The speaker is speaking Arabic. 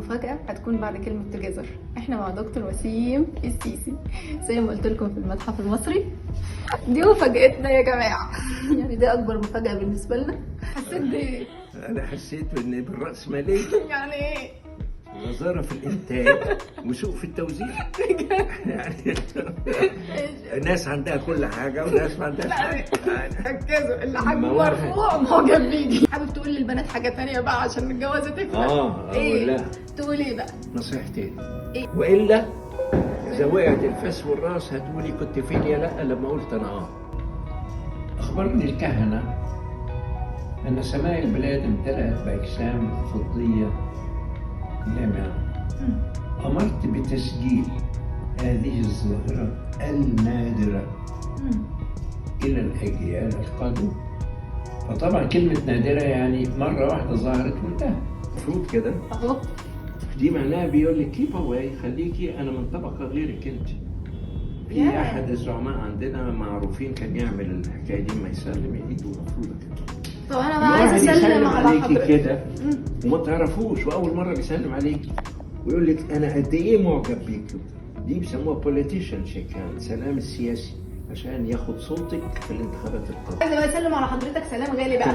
المفاجأة هتكون بعد كلمة توجذر. احنا مع دكتور وسيم السيسي زي ما قلت لكم في المتحف المصري. دي مفاجأتنا يا جماعة. يعني دي أكبر مفاجأة بالنسبة لنا. حسيت بإيه؟ أنا حسيت بإن بالرأسمالية يعني إيه؟ وزارة في الإنتاج وسوق في التوزيع. يعني ناس عندها كل حاجة وناس ما عندهاش حاجة. ركزوا، اللي حجمه مرفوع معجب بيكي. حابب تقول للبنات حاجة تانية بقى عشان الجوازة تفرق؟ أقول لها تقول إيه بقى؟ نصيحتين. إيه؟ وإلا إذا وقعت الفاس والراس هتقولي كنت فين يا لأ لما قلت أنا أخبرني الكهنة أن سماء البلاد امتلأت بأجسام فضية لامعة. أمرت بتسجيل هذه الظاهرة النادرة إلى الأجيال القادمة. فطبعا كلمة نادرة يعني مرة واحدة ظهرت وانتهت. المفروض كده. أهو. دي معناها بيقول لك كيب أواي، خليكي أنا من طبقة غيرك أنت. في أحد الزعماء عندنا معروفين كان يعمل الحكاية دي، ما يسلم إيده مفروضة كده. طب أنا بقى عايزة أسلم على حضرتك كده وما تعرفوش وأول مرة بيسلم عليكي ويقول لك أنا قد إيه معجب بيكي. دي بيسموها بوليتيشن شيك، يعني سلام السياسي عشان ياخد صوتك في الانتخابات القادمة. عايزة بقى أسلم على حضرتك سلام غالي بقى.